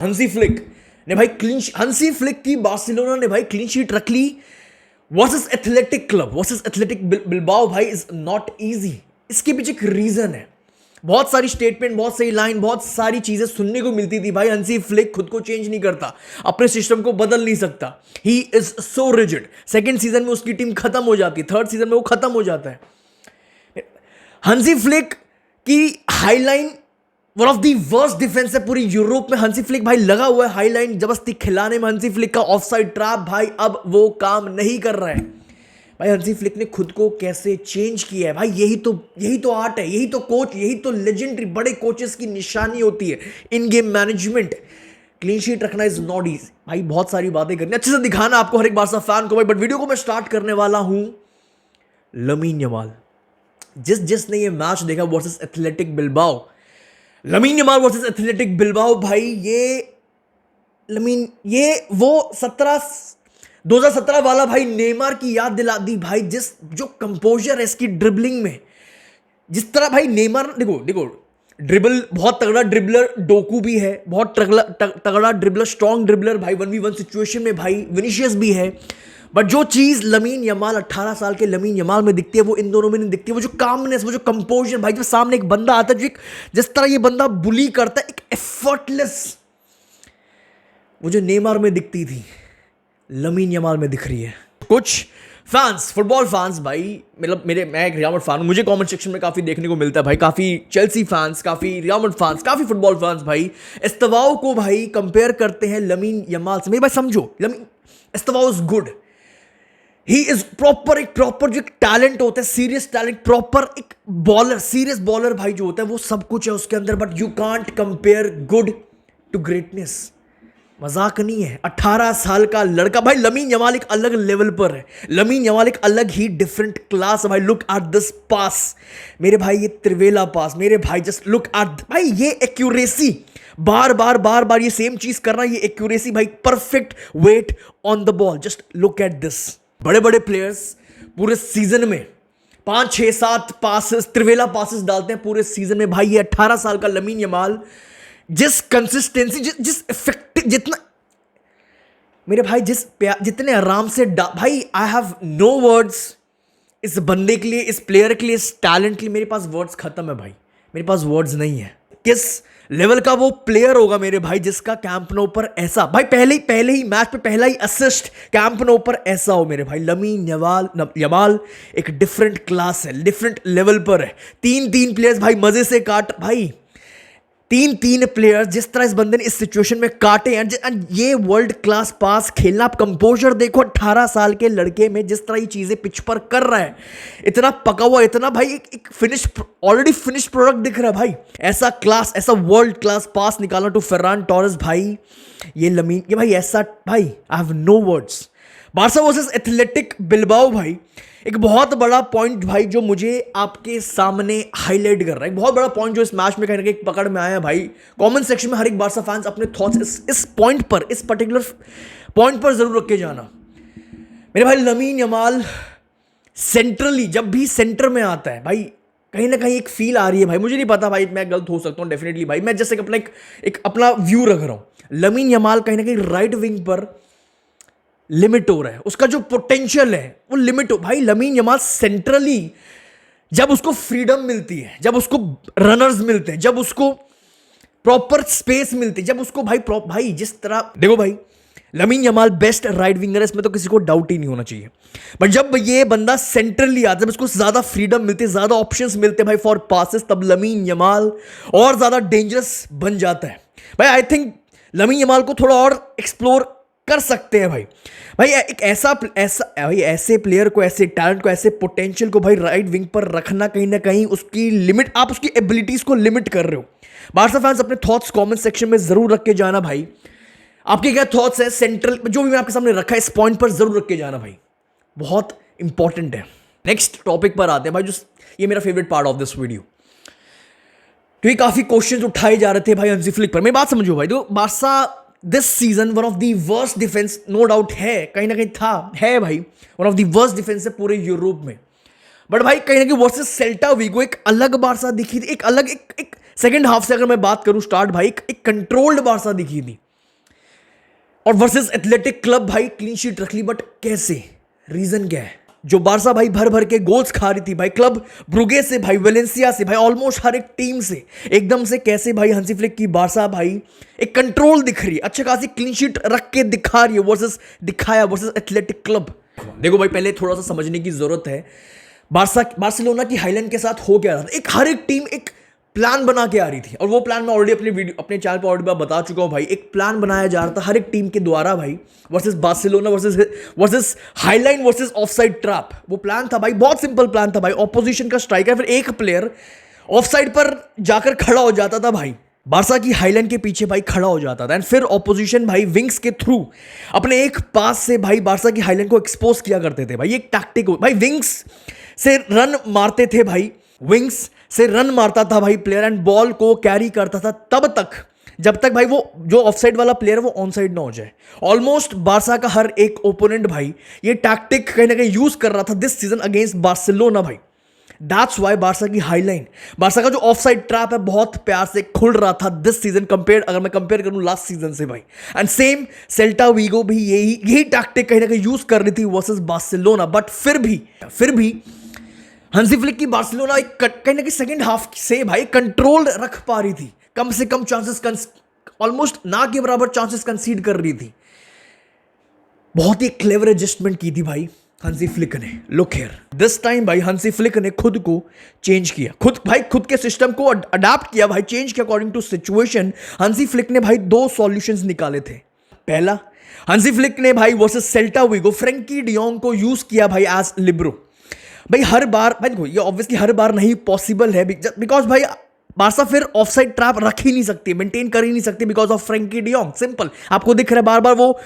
हंसी फ्लिक ने भाई हंसी फ्लिक की बार्सिलोना ने भाई क्लीन शीट रख ली versus athletic club versus athletic Bilbao. भाई इज नॉट इजी। इसके पीछे एक रीजन है। बहुत सारी स्टेटमेंट, बहुत सही लाइन, बहुत सारी चीजें सुनने को मिलती थी। भाई हंसी फ्लिक खुद को चेंज नहीं करता, अपने सिस्टम को बदल नहीं सकता। He is so rigid. Second season में उसकी टीम खत्म हो जाती है, थर्ड सीजन में वो खत्म हो जाता है। हंसी फ्लिक की highline one of the worst defence है पूरी यूरोप में। हंसी फ्लिक भाई लगा हुआ है हाईलाइन जबरदस्ती खिलाने में। हंसी फ्लिक का ऑफसाइड ट्रैप भाई अब वो काम नहीं कर रहा है। भाई हंसी फ्लिक ने खुद को कैसे चेंज किया है। भाई यही तो आर्ट है, यही तो कोच, यही तो लेजेंडरी बड़े कोचेस की निशानी होती है। इन गेम मैनेजमेंट, क्लीन शीट रखना इज नॉट इजी। भाई बहुत सारी बातें करनी, अच्छे से दिखाना आपको हर एक बारसा फैन को भाई। बट वीडियो को मैं स्टार्ट करने वाला हूं लमीन यमाल। जिसने ये मैच देखा versus athletic Bilbao, lamin Yamal versus athletic Bilbao, भाई ये वो 2017 वाला भाई नेमार की याद दिला दी भाई। जो कंपोजर है इसकी ड्रिबलिंग में, जिस तरह भाई नेमार देखो ड्रिबल, बहुत तगड़ा ड्रिबलर डोकू भी है, बहुत तगड़ा ड्रिबलर, स्ट्रॉन्ग ड्रिबलर भाई 1v1 सिचुएशन में भाई विनीशियस भी है। बट जो चीज लमीन यमाल 18 साल के लमीन यमाल में दिखती है वो इन दोनों में नहीं दिखती है। वो जो कामनेस, वो जो कंपोजर भाई, जब सामने एक बंदा आता है, जिस तरह ये बंदा बुली करता है, एक एफर्टलेस, वो जो नेमार में दिखती थी लमीन यमाल में दिख रही है। कुछ फैंस, फुटबॉल फैंस भाई, मतलब मैं एक रियल मैड्रिड फैन हूं, मुझे कमेंट सेक्शन में काफी देखने को मिलता है भाई, काफी चेल्सी फैंस, काफी रियल मैड्रिड फैंस, काफी फुटबॉल फैंस भाई एस्तेवाओ को भाई कंपेयर करते हैं लमीन यमाल से। मेरे भाई समझो, lamin एस्तेवाओ is good, he is proper जो टैलेंट होता है, सीरियस टैलेंट, प्रॉपर एक बॉलर, सीरियस बॉलर भाई जो होता है, वो सब कुछ है उसके अंदर। But you can't compare good to greatness. मजाक नहीं है। 18 साल का लड़का भाई, लमीन यमाल एक अलग लेवल पर है। लमीन यमाल एक अलग ही डिफरेंट क्लास है भाई। लुक एट दिस पास मेरे भाई, ये त्रिवेला पास मेरे भाई, जस्ट लुक एट भाई, ये एक्यूरेसी, बार बार ये सेम चीज करना, ये एक्यूरेसी भाई, perfect weight on the ball. Just look at this. बड़े बड़े प्लेयर्स पूरे सीजन में 5 6 7 पासेस, त्रिवेला पासेस डालते हैं पूरे सीजन में। भाई ये 18 साल का लमीन यमाल जिस कंसिस्टेंसी, जिस इफेक्टिव, जितना मेरे भाई, जितने आराम से भाई, आई हैव नो वर्ड्स इस बंदे के लिए, इस प्लेयर के लिए, इस टैलेंट के लिए। मेरे पास वर्ड्स खत्म है भाई, मेरे पास वर्ड्स नहीं है। किस लेवल का वो प्लेयर होगा मेरे भाई, जिसका कैंप नो पर ऐसा भाई, पहले ही मैच पे पहला ही असिस्ट कैंप नो पर ऐसा हो मेरे भाई। लमीन यमाल एक डिफरेंट क्लास है, डिफरेंट लेवल पर है। 3 प्लेयर्स भाई मजे से काट भाई, 3 प्लेयर्स जिस तरह इस बंदे ने इस सिचुएशन में काटे हैं, ये वर्ल्ड क्लास पास खेलना। आप कंपोजर देखो 18 साल के लड़के में, जिस तरह ये चीजें पिच पर कर रहा है, इतना पका हुआ, इतना भाई एक फिनिश, ऑलरेडी फिनिश प्रोडक्ट दिख रहा है भाई। ऐसा क्लास, ऐसा वर्ल्ड क्लास पास निकालना टू फर्रान टोरेस भाई, ये लमीन, ये भाई ऐसा भाई, I have no words. Barca versus athletic Bilbao भाई, एक बहुत बड़ा पॉइंट भाई जो मुझे आपके सामने हाईलाइट कर रहा है, एक बहुत बड़ा पॉइंट जो इस मैच में कहीं ना कहीं पकड़ में आया भाई। कमेंट सेक्शन में हर एक बारसा फैंस अपने थॉट्स इस पॉइंट पर, इस पर्टिकुलर पॉइंट पर जरूर रख के जाना। मेरे भाई लमीन यमाल सेंट्रली, जब भी सेंटर में आता है भाई, कहीं ना कहीं एक फील आ रही है भाई, मुझे नहीं पता भाई, मैं गलत हो सकता हूँ डेफिनेटली भाई, मैं जैसे अपना व्यू रख रहा हूँ। लमीन यमाल कहीं ना कहीं राइट विंग पर लिमिट हो रहा है, उसका जो पोटेंशियल है वो लिमिट हो भाई। लमीन यमाल सेंट्रली, जब उसको फ्रीडम मिलती है, जब उसको रनर्स मिलते हैं, जब उसको प्रॉपर स्पेस मिलती है, जब उसको भाई जिस तरह देखो भाई, lamin Yamal best right winger है, इसमें तो किसी को डाउट ही नहीं होना चाहिए। बट जब ये बंदा सेंट्रली आता है, जब उसको ज्यादा फ्रीडम मिलती है, ज्यादा ऑप्शंस मिलते हैं भाई फॉर पासेस, तब लमीन यमाल और ज्यादा डेंजरस बन जाता है भाई। आई थिंक लमीन यमाल को थोड़ा और एक्सप्लोर कर सकते हैं भाई। एक ऐसे प्लेयर को, ऐसे टैलेंट को, ऐसे पोटेंशियल को भाई राइट विंग पर रखना, कहीं ना कहीं उसकी लिमिट, आप उसकी एबिलिटीज को लिमिट कर रहे हो। बारसा फैंस अपने थॉट्स कमेंट सेक्शन में जरूर रख के जाना भाई। आपके क्या थॉट्स है सेंट्रल जो भी मैं आपके सामने रखा है, इस पॉइंट पर जरूर रख के जाना भाई, बहुत इंपॉर्टेंट है। नेक्स्ट टॉपिक पर आते हैं भाई, जो ये मेरा favourite part of this video, क्योंकि काफी क्वेश्चंस उठाए जा रहे थे भाई हंसी फ्लिक पर। मेरी बात समझो भाई, तो Barca this season one of the worst defence, no doubt है, कहीं ना कहीं है भाई, one of the worst defence है पूरे यूरोप में। बट भाई कहीं ना कहीं वर्सेस सेल्टा वीगो एक अलग बारसा दिखी थी, एक अलग एक सेकंड हाफ से अगर मैं बात करूं स्टार्ट भाई, एक कंट्रोल्ड बारसा दिखी थी। और वर्सेस एथलेटिक क्लब भाई क्लीन शीट रख ली, बट कैसे, रीजन क्या है? जो बारसा भाई भर भर के गोल्स खा रही थी भाई, क्लब ब्रुगे से भाई, वेलेंसिया से भाई, ऑलमोस्ट हर एक टीम से, एकदम से कैसे भाई हांसी फ्लिक की बारसा भाई एक कंट्रोल दिख रही है, अच्छी खासी क्लीन शीट रख के दिखा रही है वर्सेस एथलेटिक क्लब। देखो भाई, पहले थोड़ा सा समझने की जरूरत है बार्सिलोना की हाईलैंड के साथ हो क्या रहा था। हर एक टीम एक प्लान बना के आ रही थी, और वो प्लान मैं ऑलरेडी अपने चैनल पर ऑलरेडी बता चुका हूं भाई। एक प्लान बनाया जा रहा था हर एक टीम के द्वारा भाई, versus Barcelona versus highline versus offside trap. वो प्लान था भाई, बहुत सिंपल प्लान था भाई। ऑपोजिशन का स्ट्राइकर फिर एक प्लेयर ऑफसाइड पर जाकर खड़ा हो जाता था भाई, बारसा की हाईलाइन के पीछे भाई खड़ा हो जाता था, एंड फिर ऑपोजिशन भाई विंग्स के थ्रू अपने एक पास से भाई बारसा की हाईलाइन को एक्सपोज किया करते थे भाई। एक टैक्टिक भाई, विंग्स से रन मारते थे भाई, विंग्स से रन मारता था भाई प्लेयर, एंड बॉल को कैरी करता था तब तक जब तक भाई वो जो ऑफसाइड वाला प्लेयर वो ऑन साइड ना हो जाए। ऑलमोस्ट बारसा का हर एक ओपोनेंट भाई ये टैक्टिक कहीं ना कहीं यूज कर रहा था दिस सीजन अगेंस्ट बार्सिलोना भाई। दैट्स वाई बारसा की हाईलाइन, बारसा का जो ऑफसाइड ट्रैप है बहुत प्यार से खुल रहा था दिस सीजन अगर मैं कंपेयर करूं लास्ट सीजन से भाई। एंड सेम सेल्टा वीगो भी यही टैक्टिक कहीं ना कहीं यूज कर रही थी वर्सेस बार्सिलोना, बट फिर भी हांसी फ्लिक की बार्सिलोना कहीं ना कहीं सेकंड हाफ से भाई कंट्रोल रख पा रही थी, कम से कम चांसेस ऑलमोस्ट ना के बराबर चांसेस कंसीड कर रही थी। बहुत ही क्लेवर एडजस्टमेंट की थी भाई हांसी फ्लिक ने। लुक हियर, दिस टाइम भाई हांसी फ्लिक ने खुद को चेंज किया, खुद के सिस्टम को अडाप्ट किया भाई, चेंज किया according to situation. Hansi Flick ने भाई 2 सॉल्यूशंस निकाले थे। पहला, हांसी फ्लिक ने भाई versus Celta Vigo Frenkie de Jong को यूज किया भाई एज लिब्रो। भाई हर बार भाई देखो, ये ऑब्वियसली हर बार नहीं पॉसिबल है, बिकॉज भाई बारसा फिर ऑफसाइड ट्रैप रख ही नहीं सकती, मेंटेन कर ही नहीं सकती because of Frenkie de Jong. Simple, आपको दिख रहा है बार बार वो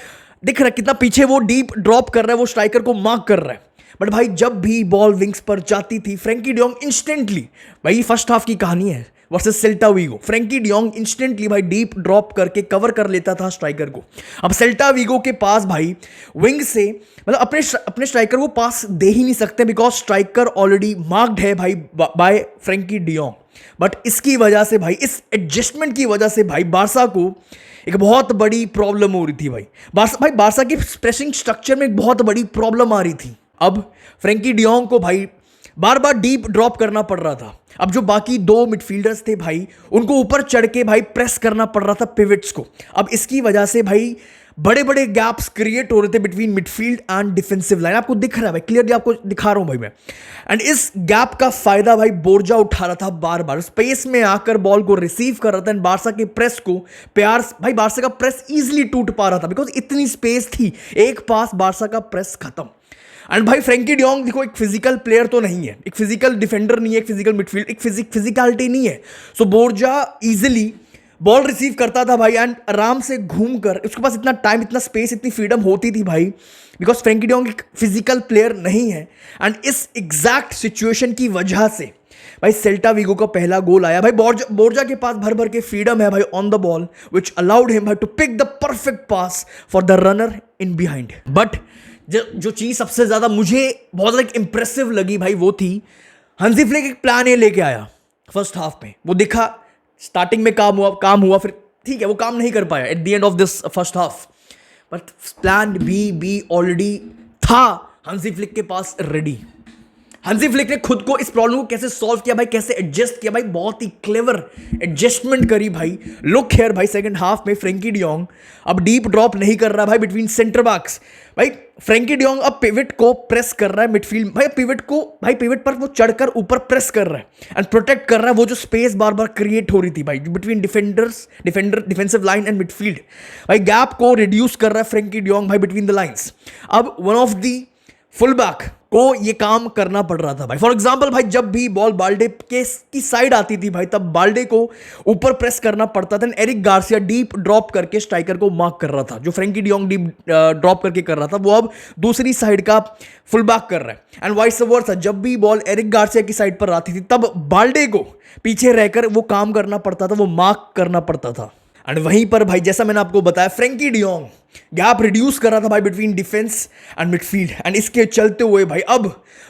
दिख रहा है कितना पीछे वो डीप ड्रॉप कर रहा है, वो स्ट्राइकर को मार्क कर रहा है। बट भाई जब भी बॉल विंग्स पर जाती थी फ्रैंकी डियोंग इंस्टेंटली, भाई फर्स्ट हाफ की कहानी है versus Celta Vigo, Frenkie de Jong instantly भाई डीप ड्रॉप करके कवर कर लेता था स्ट्राइकर को। अब सेल्टा वीगो के पास भाई विंग से मतलब अपने स्ट्राइकर को पास दे ही नहीं सकते बिकॉज स्ट्राइकर ऑलरेडी मार्क्ड है भाई बाय फ्रैंकी डियोंग। बट इसकी वजह से भाई, इस एडजस्टमेंट की वजह से भाई बारसा को एक बहुत बड़ी प्रॉब्लम हो रही थी भाई। बारसा की प्रेसिंग स्ट्रक्चर में एक बहुत बड़ी प्रॉब्लम आ रही थी। अब फ्रैंकी डियोंग को भाई बार बार डीप ड्रॉप करना पड़ रहा था। अब जो बाकी 2 मिडफील्डर्स थे भाई उनको ऊपर चढ़ के भाई प्रेस करना पड़ रहा था पिवट्स को। अब इसकी वजह से भाई बड़े बड़े गैप्स क्रिएट हो रहे थे between midfield and defensive line. आपको दिख रहा है भाई, क्लियरली आपको दिखा रहा हूं भाई मैं। एंड इस गैप का फायदा भाई बोर्जा उठा रहा था, बार बार स्पेस में आकर बॉल को रिसीव कर रहा था, एंड बारसा के प्रेस को भाई बारसा का प्रेस इजीली टूट पा रहा था बिकॉज इतनी स्पेस थी, एक पास बारसा का प्रेस खत्म। एंड भाई फ्रैंकी डियोंग देखो एक फिजिकल प्लेयर तो नहीं है, एक फिजिकल डिफेंडर नहीं है, एक फिजिकल मिडफील्ड, एक फिजिकलिटी नहीं है। सो बोर्जा इजीली बॉल रिसीव करता था भाई, एंड आराम से घूम कर, उसके पास इतना टाइम, इतना स्पेस, इतनी फ्रीडम होती थी भाई बिकॉज फ्रैंकी डियोंग एक फिजिकल प्लेयर नहीं है। एंड इस एग्जैक्ट सिचुएशन की वजह से भाई सेल्टा वीगो का पहला गोल आया भाई। बोर्जा के पास भर भर के फ्रीडम है भाई on the ball, which allowed him भाई to pick the perfect pass for the runner in behind. But जो चीज सबसे ज्यादा मुझे बहुत ज्यादा इंप्रेसिव लगी भाई वो थी हांसी फ्लिक एक प्लान ए लेके आया फर्स्ट हाफ में। वो दिखा स्टार्टिंग में काम हुआ फिर ठीक है वो काम नहीं कर पाया at the end of this first half, but plan B already था हांसी फ्लिक के पास रेडी। हांसी फ्लिक ने खुद को इस प्रॉब्लम को कैसे सॉल्व किया भाई, कैसे एडजस्ट किया भाई, बहुत ही क्लेवर एडजस्टमेंट करी भाई। लुक हियर भाई, सेकंड हाफ में फ्रैंकी डियोंग अब डीप ड्रॉप नहीं कर रहा भाई बिटवीन सेंटर बैक्स। भाई फ्रैंकी डियोंग अब पिवट को प्रेस कर रहा है मिडफील्ड भाई, पिवट पर वो चढ़कर ऊपर प्रेस कर रहा है एंड प्रोटेक्ट कर रहा है वो जो स्पेस बार बार क्रिएट हो रही थी भाई between defensive line and midfield. भाई गैप को रिड्यूस कर रहा है फ्रैंकी डियोंग भाई बिटवीन द लाइंस। अब one of the full back को ये काम करना पड़ रहा था भाई। फॉर एग्जाम्पल भाई जब भी बॉल बाल्डे की साइड आती थी भाई तब बाल्डे को ऊपर प्रेस करना पड़ता था, एरिक गार्सिया डीप ड्रॉप करके स्ट्राइकर को मार्क कर रहा था। जो फ्रैंकी डियोंग डीप ड्रॉप करके कर रहा था वो अब दूसरी साइड का फुल बैक कर रहा है। एंड वाइस वर्सा, जब भी बॉल एरिक गार्सिया की साइड पर आती थी तब बाल्डे को पीछे रहकर वो काम करना पड़ता था, वो मार्क करना पड़ता था। एंड वहीं पर भाई जैसा मैंने आपको बताया फ्रैंकी डियोंग गैप रिड्यूस कर रहा था भाई between defence and midfield, and इसके चलते हुए भाई अब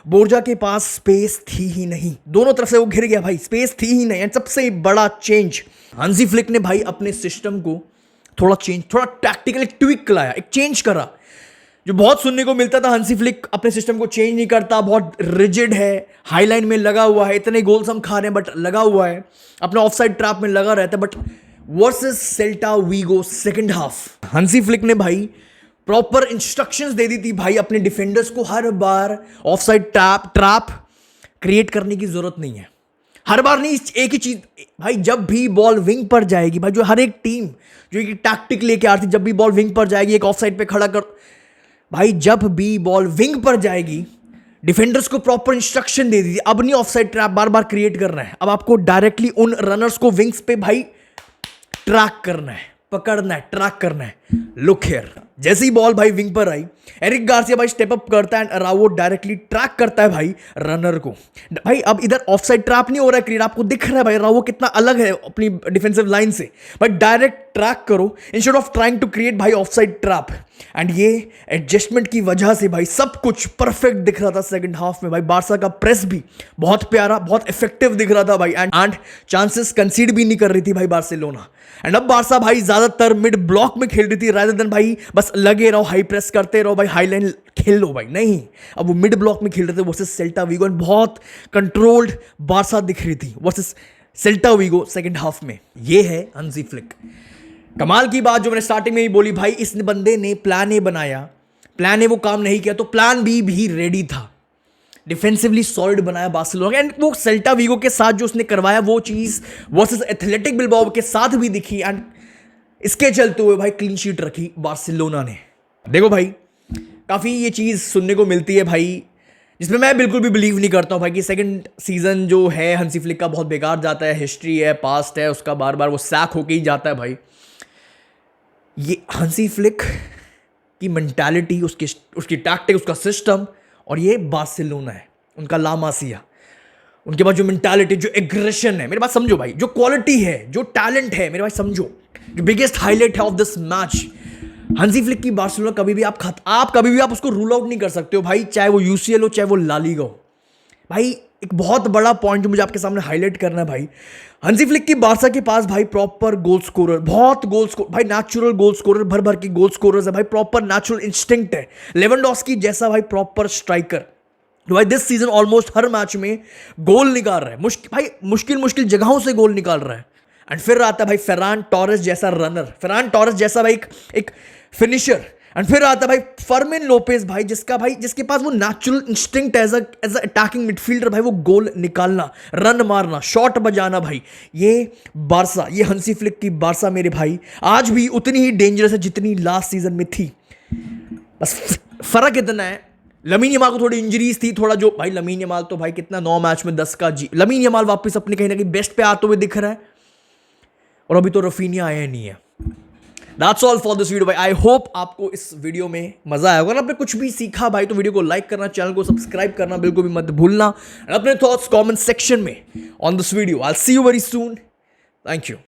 बोर्जा के पास स्पेस थी ही नहीं, दोनों तरफ से वो घिर गया भाई, स्पेस थी ही नहीं। एंड सबसे बड़ा चेंज हांसी फ्लिक ने भाई अपने सिस्टम को थोड़ा चेंज, थोड़ा टैक्टिकल एक ट्विक लाया, एक चेंज करा, जो बहुत सुनने को मिलता था। हंसी फ्लिक अपने सिस्टम को चेंज नहीं करता, बहुत रिजिड है, हाई लाइन में लगा हुआ है, इतने गोल्स हम खा रहे हैं बट लगा हुआ है, अपना ऑफसाइड ट्रैप में लगा रहता है। But versus Celta Vigo second half, Hansi Flick ने भाई प्रॉपर इंस्ट्रक्शंस दे दी थी भाई अपने डिफेंडर्स को, हर बार ऑफसाइड ट्रैप क्रिएट करने की जरूरत नहीं है, हर बार नहीं, एक ही चीज भाई, जब भी बॉल विंग पर जाएगी भाई, जो हर एक टीम जो एक टैक्टिक लेके आती, जब भी बॉल विंग पर जाएगी एक ऑफसाइड पे खड़ा कर भाई, जब भी बॉल विंग पर जाएगी डिफेंडर्स को प्रॉपर इंस्ट्रक्शन दे दी थी, अब नहीं ऑफसाइड ट्रैप बार बार क्रिएट करना है, अब आपको डायरेक्टली उन रनर्स को विंग्स पे भाई ट्रैक करना है, पकड़ना है, ट्रैक करना है। लुक हियर, जैसे ही बॉल भाई विंग पर आई, एरिक गार्सिया भाई स्टेप अप करता है एंड अराउओ डायरेक्टली ट्रैक करता है भाई रनर को। भाई अब इधर ऑफसाइड ट्रैप नहीं हो रहा है क्रिएट, आपको दिख रहा है भाई अराउओ कितना अलग है अपनी डिफेंसिव लाइन से, भाई डायरेक्ट ट्रैक करो instead of trying to create भाई ऑफसाइड ट्रैप। एंड ये एडजस्टमेंट की वजह से भाई सब कुछ परफेक्ट दिख रहा था सेकंड हाफ में भाई, बारसा का प्रेस भी बहुत प्यारा, बहुत इफेक्टिव दिख रहा था भाई, एंड चांसेस कंसीड भी नहीं कर रही थी भाई बार्सिलोना। एंड अब बारसा भाई ज्यादातर मिड ब्लॉक में खेल रही थी रादर देन भाई बस लगे रहो, हाई प्रेस करते रहो भाई, हाई लाइन खेल लो भाई, नहीं, अब वो मिड ब्लॉक में खेल रहे थे वर्सेस सेल्टा वीगो, एंड बहुत कंट्रोल्ड बारसा दिख रही थी versus Celta Vigo second half में। ये है हंसी फ्लिक। कमाल की बात जो मैंने स्टार्टिंग में ही बोली भाई, इस बंदे ने प्लान ए बनाया, प्लान ए वो काम नहीं किया तो प्लान बी भी रेडी था, डिफेंसिवली सॉलिड बनाया बार्सिलोना, एंड वो सेल्टा वीगो के साथ जो उसने करवाया वो चीज वर्सेस एथलेटिक बिल्बाओ के साथ भी दिखी, एंड इसके चलते हुए भाई क्लीन शीट रखी बार्सिलोना ने। देखो भाई काफी ये चीज सुनने को मिलती है भाई, जिसमें मैं बिल्कुल भी बिलीव नहीं करता हूं भाई कि सेकंड सीजन जो है हंसी फ्लिक का बहुत बेकार जाता है, हिस्ट्री है, पास्ट है, उसका बार बार वो सैक होके ही जाता है भाई। ये हंसी फ्लिक की मेंटालिटी, उसकी टैक्टिक, उसका सिस्टम, और ये बार्सिलोना है, उनका ला मासिया, उनके पास जो मेंटालिटी, जो एग्रेशन है, मेरे पास समझो भाई, जो क्वालिटी है, जो टैलेंट है, मेरे पास समझो, जो बिगेस्ट हाईलाइट है ऑफ दिस मैच, हंसी फ्लिक की बार्सिलोना कभी भी आप कभी भी आप उसको रूल आउट नहीं कर सकते हो भाई, चाहे वो यूसीएल हो, चाहे वो ला लीगा हो भाई। एक बहुत बड़ा पॉइंट जो मुझे आपके सामने हाईलाइट करना है भाई, हंसी फ्लिक की बारसा के पास भाई प्रॉपर गोल स्कोरर, बहुत गोल स्कोर भाई, नेचुरल गोल स्कोरर, भर भर के गोल स्कोरर्स है भाई, प्रॉपर नेचुरल इंस्टिंक्ट है, लेवेंडोस्की जैसा भाई प्रॉपर स्ट्राइकर भाई, this season almost her match में गोल निकाल रहा है, मुश्किल जगहों से गोल निकाल रहा है। एंड फिर आता है भाई फेरान टोरेस जैसा रनर, फेरान टोरेस जैसा भाई एक फिनिशर, एंड फिर आता है भाई फर्मिन लोपेज भाई, जिसके पास वो natural instinct as attacking midfielder भाई, वो गोल निकालना, रन मारना, शॉट बजाना भाई। ये बारसा, ये हंसी फ्लिक की बारसा मेरे भाई आज भी उतनी ही डेंजरस है जितनी लास्ट सीजन में थी, बस फर्क इतना है लमीन यमाल को थोड़ी इंजरीज थी, थोड़ा जो भाई लमीन यमाल तो भाई कितना 9 मैच में 10 का लमीन यमाल वापस अपने कहीं ना कहीं बेस्ट पे आते हुए दिख रहा है, और अभी तो रफीनिया आया नहीं है। That's all for this video भाई, आई होप आपको इस वीडियो में मजा आया होगा, अगर आपने कुछ भी सीखा भाई तो वीडियो को लाइक करना, चैनल को सब्सक्राइब करना बिल्कुल भी मत भूलना, अपने थॉट्स कमेंट सेक्शन में on this video. I will see you very soon, thank you.